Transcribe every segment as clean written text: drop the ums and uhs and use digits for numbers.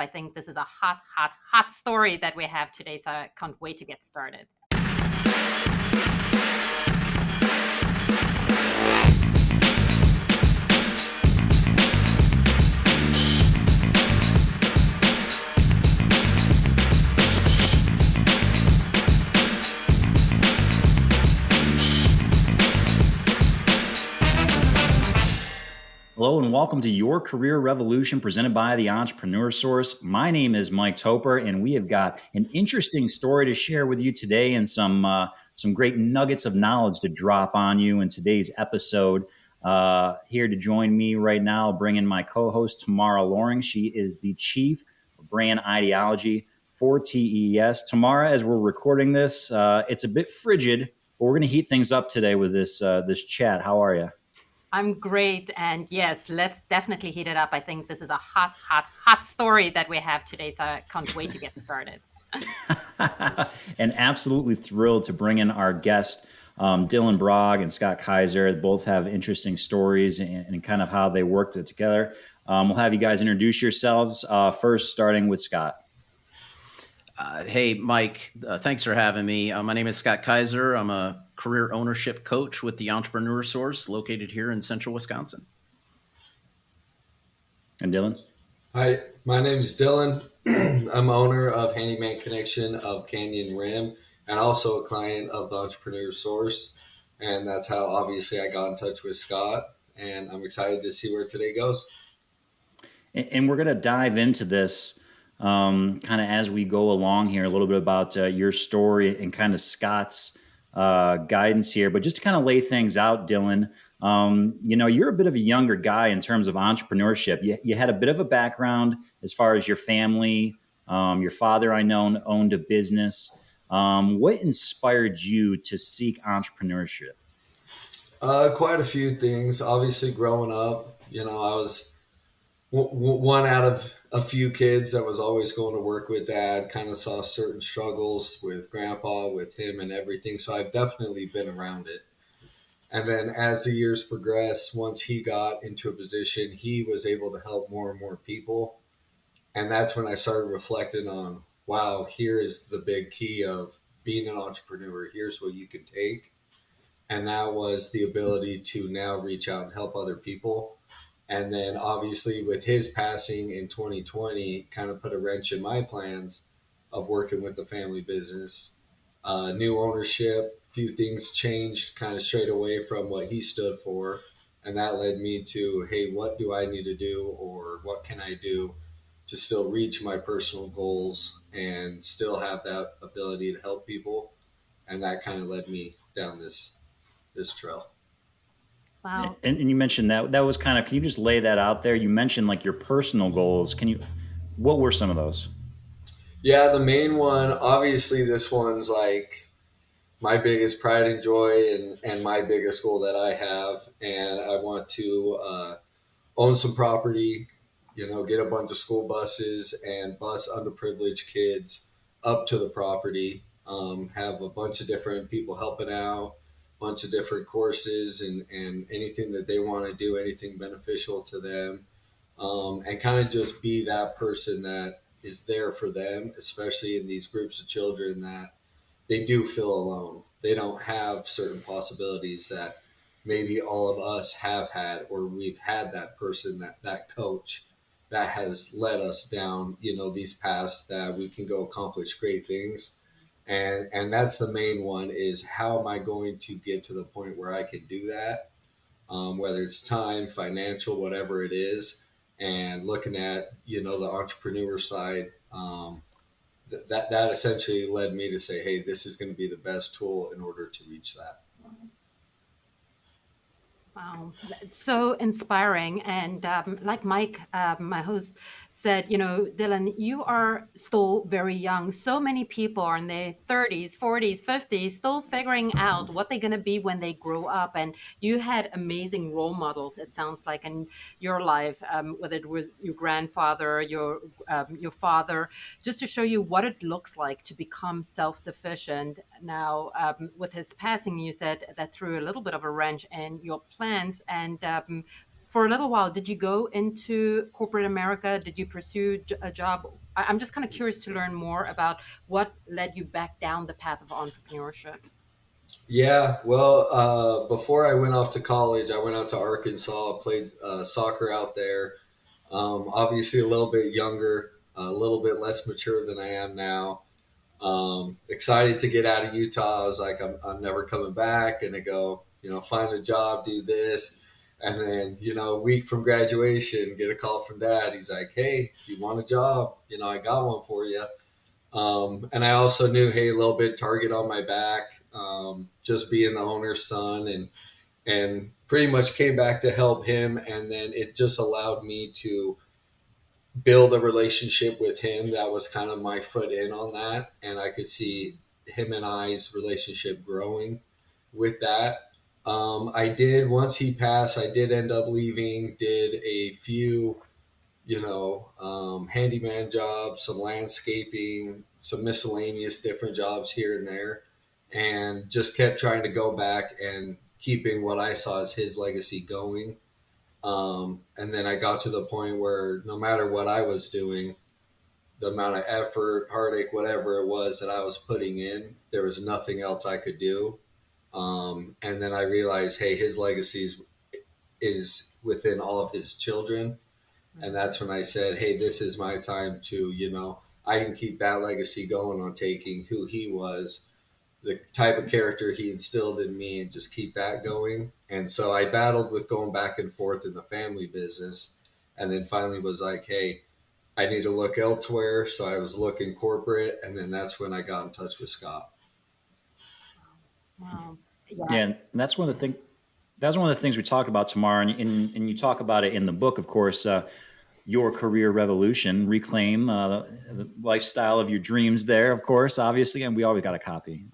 I think this is a hot, hot, hot story that we have today. So I can't wait to get started. Hello and welcome to Your Career Revolution presented by the Entrepreneur Source. My name is Mike Toper and we have got an interesting story to share with you today and some great nuggets of knowledge to drop on you in today's episode. Here to join me right now, bring in my co-host Tamara Loring. She is the Chief of Brand Ideology for TES. Tamara, as we're recording this, it's a bit frigid, but we're going to heat things up today with this chat. How are you? I'm great. And yes, let's definitely heat it up. I think this is a hot, hot, hot story that we have today. So I can't wait to get started. And absolutely thrilled to bring in our guest, Dylan Brogg and Scott Kaiser. Both have interesting stories and kind of how they worked it together. We'll have you guys introduce yourselves first, starting with Scott. Hey, Mike, thanks for having me. My name is Scott Kaiser. I'm a career ownership coach with the Entrepreneur Source located here in central Wisconsin. And Dylan? Hi, my name is Dylan. I'm owner of Handyman Connection of Canyon Rim and also a client of the Entrepreneur Source. And that's how obviously I got in touch with Scott. And I'm excited to see where today goes. And we're going to dive into this kind of as we go along here, a little bit about your story and kind of Scott's guidance here. But just to kind of lay things out, Dylan, you're a bit of a younger guy in terms of entrepreneurship. You had a bit of a background as far as your family. Your father, I know, owned a business. What inspired you to seek entrepreneurship? Quite a few things. Obviously, growing up, I was one out of a few kids that was always going to work with dad, kind of saw certain struggles with grandpa, with him and everything. So I've definitely been around it. And then as the years progressed, once he got into a position, he was able to help more and more people. And that's when I started reflecting on, wow, here is the big key of being an entrepreneur. Here's what you can take. And that was the ability to now reach out and help other people. And then obviously with his passing in 2020, kind of put a wrench in my plans of working with the family business. New ownership, few things changed kind of straight away from what he stood for. And that led me to, hey, what do I need to do or what can I do to still reach my personal goals and still have that ability to help people? And that kind of led me down this trail. Wow. And you mentioned that was kind of, can you just lay that out there? You mentioned like your personal goals. What were some of those? Yeah, the main one, obviously this one's like my biggest pride and joy and my biggest goal that I have. And I want to own some property, get a bunch of school buses and bus underprivileged kids up to the property, have a bunch of different people helping out, bunch of different courses and anything that they want to do, anything beneficial to them, and kind of just be that person that is there for them, especially in these groups of children that they do feel alone. They don't have certain possibilities that maybe all of us have had, or we've had that person, that coach that has led us down, these paths that we can go accomplish great things. And that's the main one is how am I going to get to the point where I can do that? Whether it's time, financial, whatever it is, and looking at, the entrepreneur side, that essentially led me to say, hey, this is going to be the best tool in order to reach that. Wow, it's so inspiring. And like Mike, my host, said, Dylan, you are still very young. So many people are in their 30s, 40s, 50s, still figuring out what they're going to be when they grow up. And you had amazing role models, it sounds like, in your life, whether it was your grandfather, your father, just to show you what it looks like to become self-sufficient. Now, with his passing, you said that threw a little bit of a wrench in your plans and for a little while, did you go into corporate America? Did you pursue a job? I'm just kind of curious to learn more about what led you back down the path of entrepreneurship. Yeah, well, before I went off to college, I went out to Arkansas, played soccer out there. Obviously, a little bit younger, a little bit less mature than I am now. Excited to get out of Utah. I was like, I'm never coming back. And I go, find a job, do this. And then, a week from graduation, get a call from dad. He's like, hey, if you want a job, I got one for you. And I also knew, hey, a little bit target on my back, just being the owner's son, and pretty much came back to help him. And then it just allowed me to build a relationship with him. That was kind of my foot in on that. And I could see him and I's relationship growing with that. I did, once he passed, I did end up leaving, did a few handyman jobs, some landscaping, some miscellaneous different jobs here and there, and just kept trying to go back and keeping what I saw as his legacy going. And then I got to the point where no matter what I was doing, the amount of effort, heartache, whatever it was that I was putting in, there was nothing else I could do. And then I realized, hey, his legacy is within all of his children. And that's when I said, hey, this is my time to, I can keep that legacy going on taking who he was, the type of character he instilled in me, and just keep that going. And so I battled with going back and forth in the family business, and then finally was like, hey, I need to look elsewhere. So I was looking corporate, and then that's when I got in touch with Scott. Wow. Yeah, and that's one of the things. That's one of the things we talked about, Tamara, and you talk about it in the book, of course. Your career revolution, reclaim the lifestyle of your dreams. There, of course, obviously, and we always got a copy.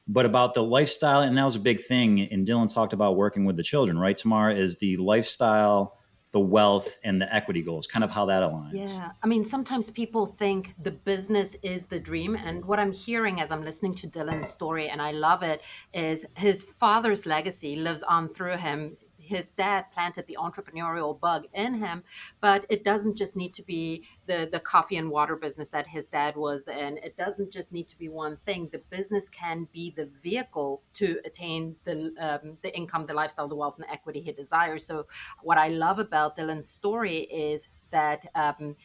But about the lifestyle, and that was a big thing. And Dylan talked about working with the children, right? Tamara, is the lifestyle, the wealth, and the equity goals, kind of how that aligns. Yeah. I mean, sometimes people think the business is the dream. And what I'm hearing as I'm listening to Dylan's story, and I love it, is his father's legacy lives on through him. His dad planted the entrepreneurial bug in him, but it doesn't just need to be the coffee and water business that his dad was in. It doesn't just need to be one thing. The business can be the vehicle to attain the income, the lifestyle, the wealth, and the equity he desires. So what I love about Dylan's story is that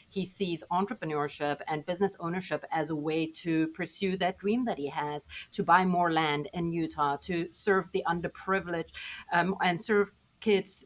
he sees entrepreneurship and business ownership as a way to pursue that dream that he has, to buy more land in Utah, to serve the underprivileged, and serve kids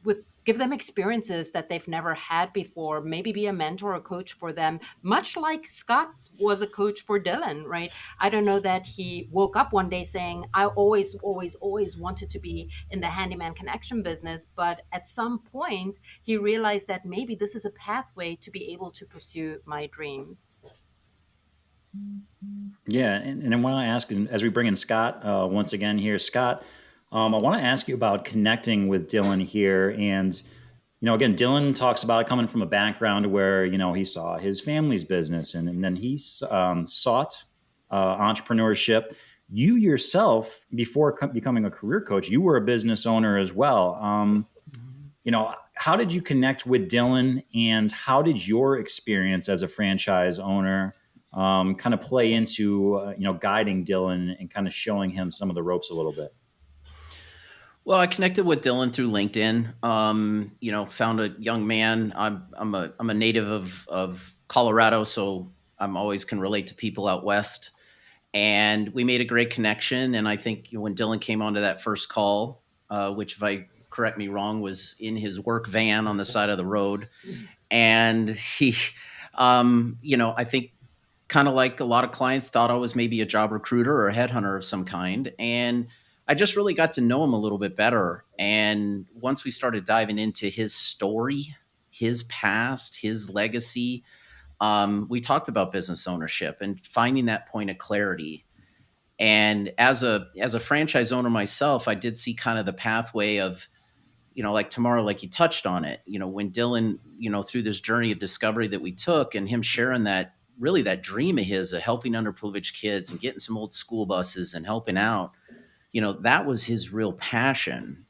with give them experiences that they've never had before, maybe be a mentor or coach for them, much like Scott was a coach for Dylan, right? I don't know that he woke up one day saying, I always wanted to be in the handyman connection business. But at some point, he realized that maybe this is a pathway to be able to pursue my dreams. Yeah, and I want to ask, as we bring in Scott once again here, Scott, I want to ask you about connecting with Dylan here. And, again, Dylan talks about coming from a background where, he saw his family's business and then he sought entrepreneurship. You yourself, before becoming a career coach, you were a business owner as well. How did you connect with Dylan, and how did your experience as a franchise owner kind of play into, guiding Dylan and kind of showing him some of the ropes a little bit? Well, I connected with Dylan through LinkedIn. Found a young man. I'm a native of Colorado, so I'm always can relate to people out west. And we made a great connection. And I think when Dylan came onto that first call, which, if I correct me wrong, was in his work van on the side of the road, and he, I think, kind of like a lot of clients, thought I was maybe a job recruiter or a headhunter of some kind. And I just really got to know him a little bit better. And once we started diving into his story, his past, his legacy, we talked about business ownership and finding that point of clarity. And as a franchise owner myself, I did see kind of the pathway of, like Tamara, like you touched on it, when Dylan, through this journey of discovery that we took, and him sharing that dream of his of helping underprivileged kids and getting some old school buses and helping out, that was his real passion.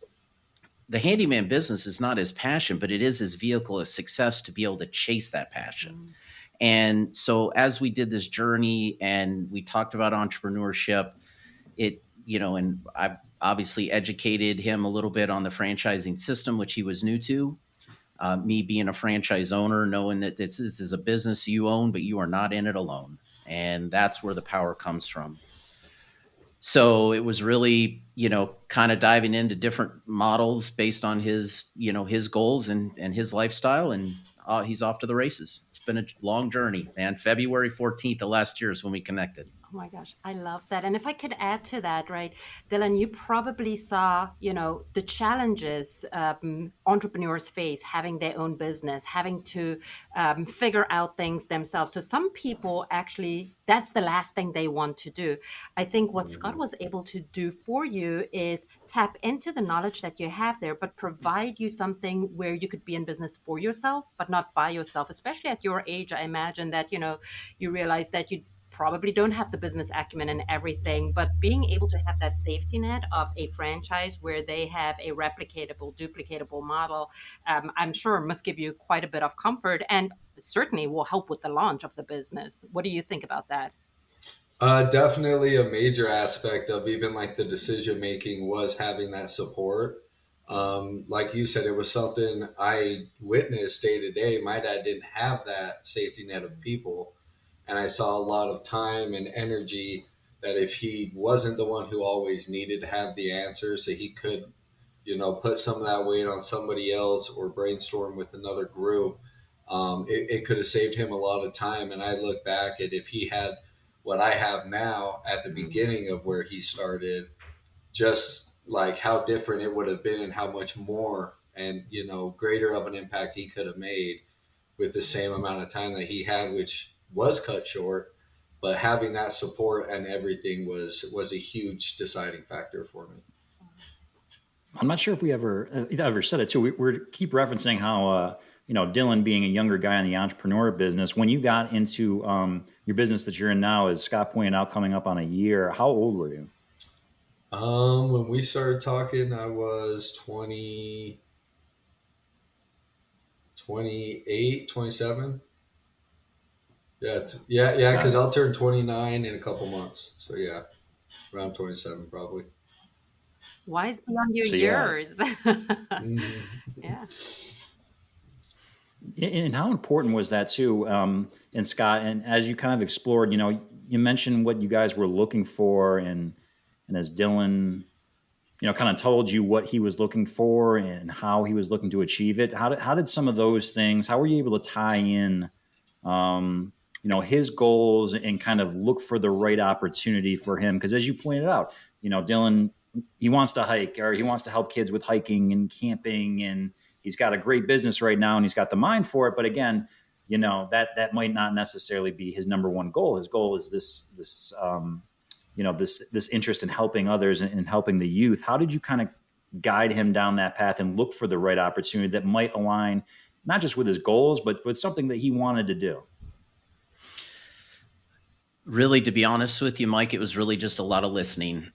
the handyman business is not his passion, but it is his vehicle of success to be able to chase that passion. Mm. And so as we did this journey and we talked about entrepreneurship, and I obviously educated him a little bit on the franchising system, which he was new to. Me being a franchise owner, knowing that this is a business you own, but you are not in it alone. And that's where the power comes from. So it was really, kind of diving into different models based on his goals and his lifestyle. And he's off to the races. It's been a long journey, man. February 14th of last year is when we connected. Oh my gosh, I love that. And if I could add to that, right, Dylan, you probably saw, the challenges entrepreneurs face having their own business, having to figure out things themselves. So some people actually, that's the last thing they want to do. I think what Scott was able to do for you is tap into the knowledge that you have there, but provide you something where you could be in business for yourself, but not by yourself, especially at your age. I imagine that, you realize that you probably don't have the business acumen and everything, but being able to have that safety net of a franchise where they have a replicatable, duplicatable model, I'm sure must give you quite a bit of comfort and certainly will help with the launch of the business. What do you think about that? Definitely a major aspect of even like the decision making was having that support. Like you said, it was something I witnessed day to day. My dad didn't have that safety net of people. And I saw a lot of time and energy that if he wasn't the one who always needed to have the answer, so he could, put some of that weight on somebody else or brainstorm with another group, it could have saved him a lot of time. And I look back at if he had what I have now at the beginning of where he started, just like how different it would have been and how much more and, greater of an impact he could have made with the same amount of time that he had, which was cut short. But having that support and everything was a huge deciding factor for me. I'm not sure if we ever said it too. We keep referencing how Dylan being a younger guy in the entrepreneur business. When you got into your business that you're in now, as Scott pointed out, coming up on a year, how old were you? When we started talking, I was 28, 27. Yeah, because I'll turn 29 in a couple months. So yeah, around 27 probably. Wise beyond your So, years. Mhm. Yeah. And how important was that too? And Scott, and as you kind of explored, you mentioned what you guys were looking for, and as Dylan, kind of told you what he was looking for and how he was looking to achieve it. How did some of those things? How were you able to tie in, his goals and kind of look for the right opportunity for him? Because as you pointed out, Dylan, he wants to hike, or he wants to help kids with hiking and camping, and he's got a great business right now and he's got the mind for it. But again, that might not necessarily be his number one goal. His goal is this interest in helping others and helping the youth. How did you kind of guide him down that path and look for the right opportunity that might align not just with his goals, but with something that he wanted to do? Really, to be honest with you, Mike, it was really just a lot of listening,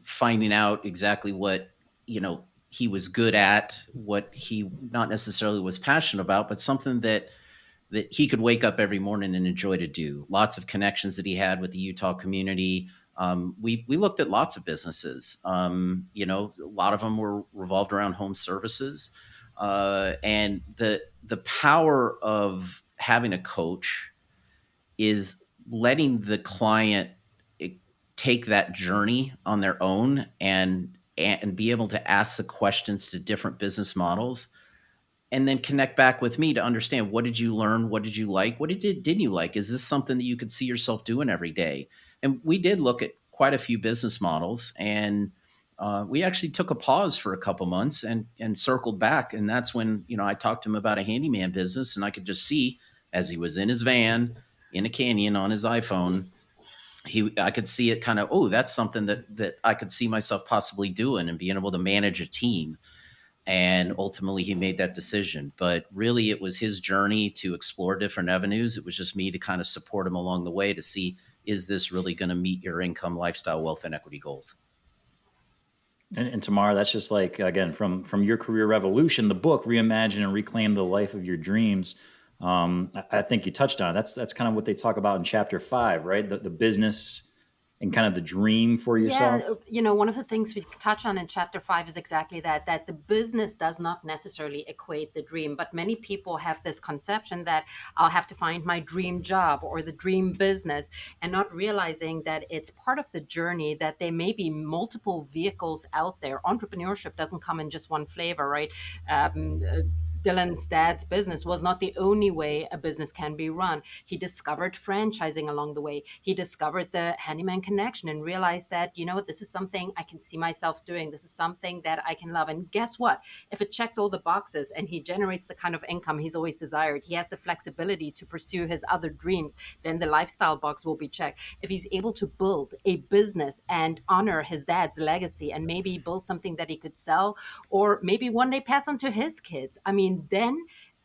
finding out exactly what, he was good at, what he not necessarily was passionate about, but something that he could wake up every morning and enjoy to do. Lots of connections that he had with the Utah community. We looked at lots of businesses. A lot of them were revolved around home services, and the power of having a coach is letting the client take that journey on their own and be able to ask the questions to different business models, and then connect back with me to understand, what did you learn? What did you like? What didn't you like? Is this something that you could see yourself doing every day? And we did look at quite a few business models, and we actually took a pause for a couple months and circled back. And that's when, I talked to him about a handyman business, and I could just see, as he was in his van in a canyon on his iPhone, I could see it kind of, oh, that's something that I could see myself possibly doing and being able to manage a team. And ultimately he made that decision. But really it was his journey to explore different avenues. It was just me to kind of support him along the way to see, is this really going to meet your income, lifestyle, wealth, and equity goals? And Tamara, that's just like, again, from your career revolution, the book Reimagine and Reclaim the Life of Your Dreams. I think you touched on it. That's kind of what they talk about in chapter 5, right? The business and kind of the dream for Yeah, yourself. one of the things we touch on in chapter 5 is exactly that the business does not necessarily equate the dream, but many people have this conception that I'll have to find my dream job or the dream business, and not realizing that it's part of the journey, that there may be multiple vehicles out there. Entrepreneurship doesn't come in just one flavor, right? Dylan's dad's business was not the only way a business can be run. He discovered franchising along the way. He discovered the handyman connection and realized that, this is something I can see myself doing. This is something that I can love. And guess what? If it checks all the boxes and he generates the kind of income he's always desired, he has the flexibility to pursue his other dreams, then the lifestyle box will be checked. If he's able to build a business and honor his dad's legacy and maybe build something that he could sell, or maybe one day pass on to his kids, I mean, then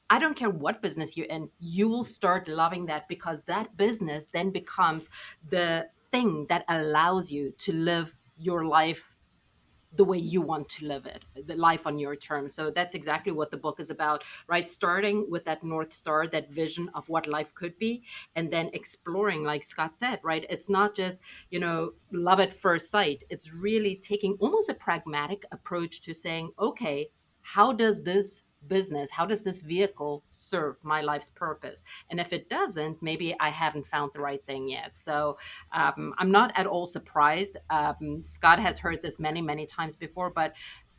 I don't care what business you're in, you will start loving that, because that business then becomes the thing that allows you to live your life the way you want to live it, the life on your terms. So that's exactly what the book is about, right? Starting with that North Star, that vision of what life could be, and then exploring, like Scott said, right? It's not just, love at first sight. It's really taking almost a pragmatic approach to saying, okay, how does this business, how does this vehicle serve my life's purpose? And if it doesn't, maybe I haven't found the right thing yet. So I'm not at all surprised. Scott has heard this many, many times before, but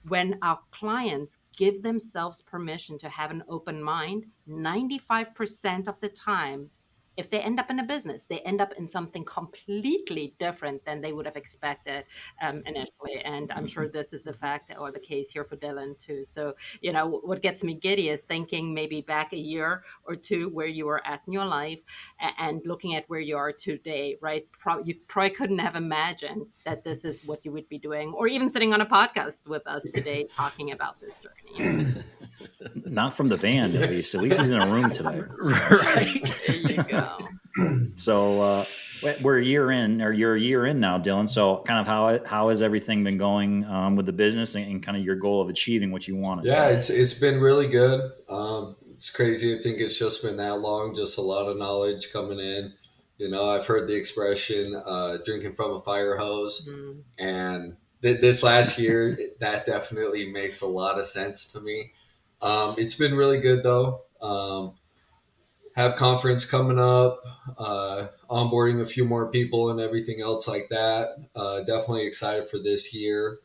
when our clients give themselves permission to have an open mind, 95% of the time, if they end up in a business, they end up in something completely different than they would have expected initially. And I'm sure this is the fact or the case here for Dylan too. So, what gets me giddy is thinking maybe back a year or two where you were at in your life and looking at where you are today, right? You probably couldn't have imagined that this is what you would be doing, or even sitting on a podcast with us today talking about this journey. Not from the van, at least. At least he's in a room today. Right. There you go. So we're a year in, or you're a year in now, Dylan. So kind of how has everything been going with the business and kind of your goal of achieving what you wanted? Yeah, it's been really good. It's crazy. I think it's just been that long, just a lot of knowledge coming in. I've heard the expression drinking from a fire hose. Mm-hmm. And this last year, that definitely makes a lot of sense to me. It's been really good, though. Have conference coming up, onboarding a few more people and everything else like that. Definitely excited for this year.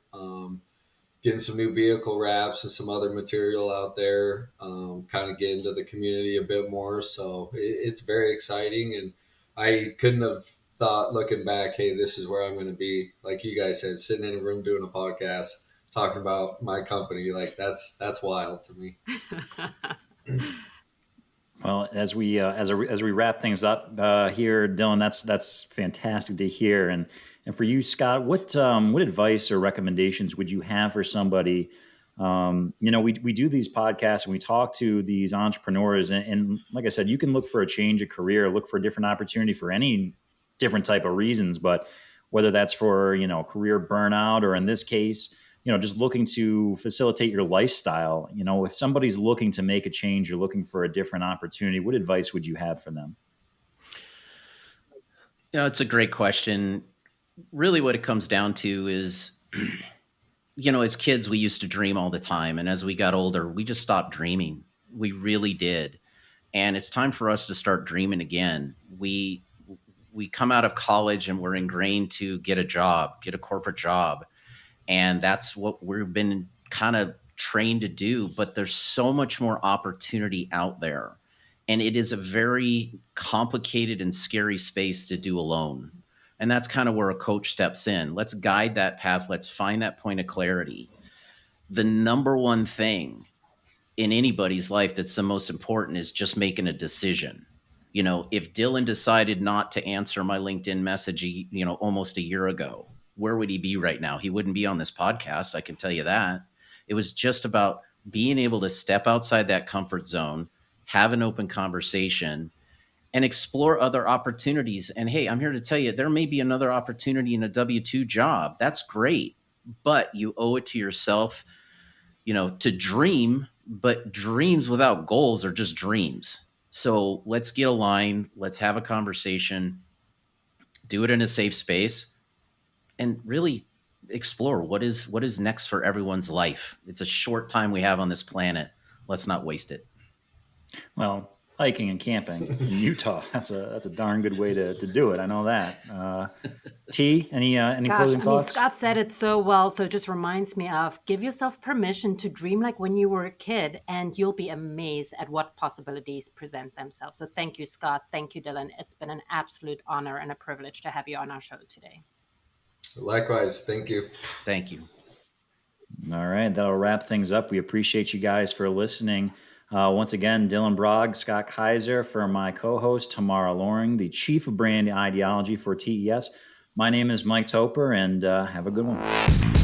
Getting some new vehicle wraps and some other material out there, kind of get into the community a bit more. So it's very exciting. And I couldn't have thought, looking back, hey, this is where I'm going to be. Like you guys said, sitting in a room doing a podcast, talking about my company. Like that's wild to me. Well, as we wrap things up here, Dylan, that's fantastic to hear. And for you, Scott, what advice or recommendations would you have for somebody? We do these podcasts and we talk to these entrepreneurs, and like I said, you can look for a change of career, look for a different opportunity for any different type of reasons, but whether that's for career burnout, or in this case, just looking to facilitate your lifestyle. If somebody's looking to make a change or looking for a different opportunity, what advice would you have for them? It's a great question. Really what it comes down to is, as kids, we used to dream all the time. And as we got older, we just stopped dreaming. We really did. And it's time for us to start dreaming again. We come out of college and we're ingrained to get a job, get a corporate job. And that's what we've been kind of trained to do. But there's so much more opportunity out there. And it is a very complicated and scary space to do alone. And that's kind of where a coach steps in. Let's guide that path. Let's find that point of clarity. The number one thing in anybody's life that's the most important is just making a decision. If Dylan decided not to answer my LinkedIn message, almost a year ago, where would he be right now? He wouldn't be on this podcast. I can tell you that. It was just about being able to step outside that comfort zone, have an open conversation, and explore other opportunities. And hey, I'm here to tell you, there may be another opportunity in a W-2 job. That's great. but you owe it to yourself, to dream, but dreams without goals are just dreams. So let's get aligned. Let's have a conversation, do it in a safe space, and really explore what is next for everyone's life. It's a short time we have on this planet. Let's not waste it. Well, hiking and camping in Utah, that's a darn good way to do it. I know that. T, any closing thoughts? Scott said it so well. So it just reminds me of give yourself permission to dream like when you were a kid, and you'll be amazed at what possibilities present themselves. So thank you, Scott. Thank you, Dylan. It's been an absolute honor and a privilege to have you on our show today. Likewise. Thank you. Thank you. All right. That'll wrap things up. We appreciate you guys for listening. Once again, Dylan Brogg, Scott Kaiser, for my co-host, Tamara Loring, the Chief of Brand Ideology for TES. My name is Mike Toper, and have a good one.